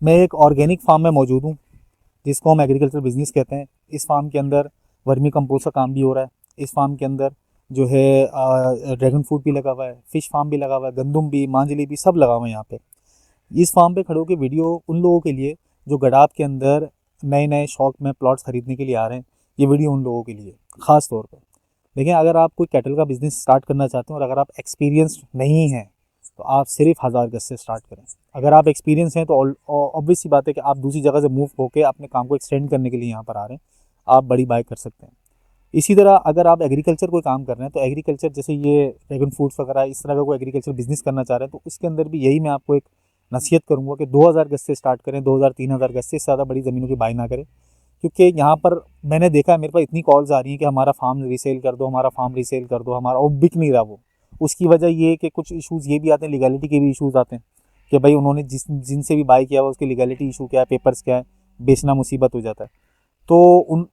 मैं एक organic farm में मौजूद हूँ, जिसको हम एग्रीकल्चर बिजनेस कहते हैं। इस फार्म के अंदर वर्मी कंपोस्ट का काम भी हो रहा है। इस फार्म के अंदर जो है ड्रैगन फ्रूट भी लगा हुआ है, फिश फार्म भी लगा हुआ है, गंदम भी, मांजली भी, सब लगा हुआ है यहाँ पे। इस फार्म पे खड़े होकर वीडियो उन लोगों के लिए जो गडाब के अंदर नए नए शौक में प्लॉट्स खरीदने के लिए आ रहे हैं। ये वीडियो उन लोगों के लिए ख़ास तौर पर। देखिए, अगर आप कोई कैटल का बिजनेस स्टार्ट करना चाहते हैं और अगर आप एक्सपीरियंस नहीं हैं तो आप सिर्फ 1000 गज से स्टार्ट करें। अगर आप एक्सपीरियंस हैं तो ऑब्वियस सी बात है कि आप दूसरी जगह से मूव होकर अपने काम को एक्सटेंड करने के लिए यहाँ पर आ रहे हैं। आप बड़ी बाय कर सकते हैं। इसी तरह अगर आप एग्रीकल्चर कोई काम कर रहे हैं तो एग्रीकल्चर जैसे ये ड्रैगन फ्रूट्स वगैरह इस तरह का कोई एग्रीकल्चर बिजनेस करना चाह रहे हैं तो उसके अंदर भी यही मैं आपको एक नसीहत करूँगा कि 2000 गज से स्टार्ट करें। 2000-3000 गज से ज़्यादा बड़ी ज़मीनों की बाई ना करें, क्योंकि यहाँ पर मैंने देखा है, मेरे पास इतनी कॉल्स आ रही हैं कि हमारा फार्म रीसेल कर दो, हमारा फार्म रीसेल कर दो, हमारा, और बिक नहीं रहा वो। उसकी वजह ये है कि कुछ इश्यूज़ ये भी आते हैं, लीगैलिटी के भी इश्यूज़ आते हैं कि भाई उन्होंने जिनसे भी बाई किया हुआ उसकी लीगैलिटी इशू क्या है, पेपर्स क्या है, बेचना मुसीबत हो जाता है। तो उन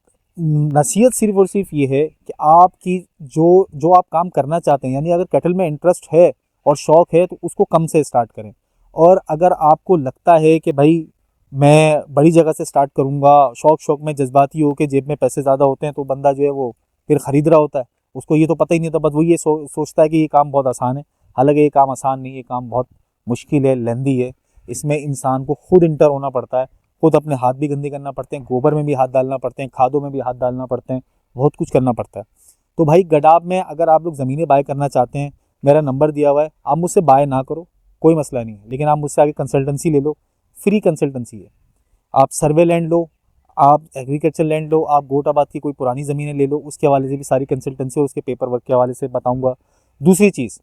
नसीहत सिर्फ और सिर्फ ये है कि आपकी जो जो आप काम करना चाहते हैं, यानी अगर कैटल में इंटरेस्ट है और शौक है तो उसको कम से स्टार्ट करें। और अगर आपको लगता है कि भाई मैं बड़ी जगह से स्टार्ट करूंगा, शौक शौक में जज्बाती हो के जेब में पैसे ज़्यादा होते हैं तो बंदा जो है वो फिर ख़रीद रहा होता है, उसको ये तो पता ही नहीं था, बस वो ये सोचता है कि ये काम बहुत आसान है। हालांकि ये काम आसान नहीं है, ये काम बहुत मुश्किल है, लेंदी है। इसमें इंसान को खुद इंटर होना पड़ता है, खुद अपने हाथ भी गंदे करना पड़ते हैं, गोबर में भी हाथ डालना पड़ते हैं, खादों में भी हाथ डालना पड़ते हैं, बहुत कुछ करना पड़ता है। तो भाई गडाब में अगर आप लोग ज़मीनें बाय करना चाहते हैं, मेरा नंबर दिया हुआ है, आप मुझसे बाय ना करो, कोई मसला नहीं है, लेकिन आप मुझसे आगे कंसल्टेंसी ले लो। फ्री कंसल्टेंसी है। आप सर्वे लैंड लो, आप एग्रीकल्चर लैंड लो, आप गोटाबाद की कोई पुरानी ज़मीनें ले लो, उसके हवाले से भी सारी कंसल्टेंसी और उसके पेपर वर्क के हवाले से बताऊंगा। दूसरी चीज़,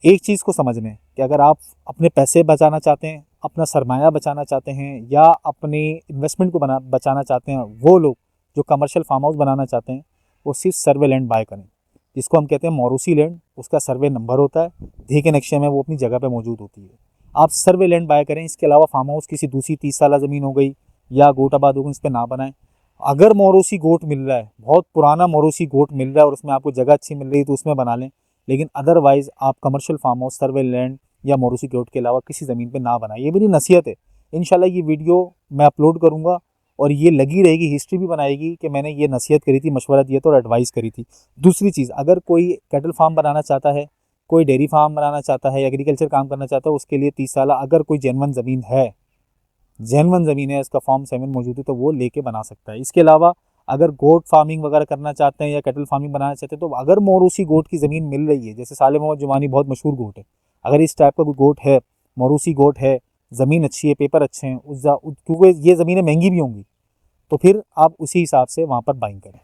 एक चीज़ को समझ लें कि अगर आप अपने पैसे बचाना चाहते हैं, अपना सरमाया बचाना चाहते हैं, या अपने इन्वेस्टमेंट को बचाना चाहते हैं, वो लोग जो कमर्शियल फार्म हाउस बनाना चाहते हैं वो सिर्फ सर्वे लैंड बाय करें, जिसको हम कहते हैं मौरूसी लैंड। उसका सर्वे नंबर होता है, धी के नक्शे में वो अपनी जगह पे मौजूद होती है। आप सर्वे लैंड बाय करें। इसके अलावा फार्म हाउस किसी दूसरी 30 साल ज़मीन हो गई या गोटाबाद हो गई, इस पर ना बनाएं। अगर मौरूसी गोट मिल रहा है, बहुत पुराना मौरूसी गोट मिल रहा है और उसमें आपको जगह अच्छी मिल रही है तो उसमें बना लें, लेकिन अदरवाइज आप कमर्शियल फार्म हाउस, सर्वे लैंड या मौरूसी गोट के अलावा किसी ज़मीन पे ना बनाएं। ये मेरी नसीहत है। इंशाल्लाह ये वीडियो मैं अपलोड करूँगा और ये लगी रहेगी, हिस्ट्री भी बनाएगी कि मैंने ये नसीहत करी थी, मशवरा दिया था और एडवाइस करी थी। दूसरी चीज़, अगर कोई कैटल फार्म बनाना चाहता है, कोई डेयरी फार्म बनाना चाहता है, एग्रीकल्चर काम करना चाहता है, उसके लिए 30 साल अगर कोई जेनवन ज़मीन है, जेनवन ज़मीन है, इसका फॉर्म 7 मौजूद है, तो वो लेके बना सकता है। इसके अलावा अगर गोट फार्मिंग वगैरह करना चाहते हैं या कैटल फार्मिंग बनाना चाहते हैं तो अगर मौरूसी गोट की ज़मीन मिल रही है, जैसे साले मोहम्मद जुमानी बहुत मशहूर गोट है, अगर इस टाइप का कोई गोट है, मौरूसी गोट है, ज़मीन अच्छी है, पेपर अच्छे हैं, क्योंकि ये ज़मीनें महंगी भी होंगी, तो फिर आप उसी हिसाब से वहाँ पर बाइंग करें।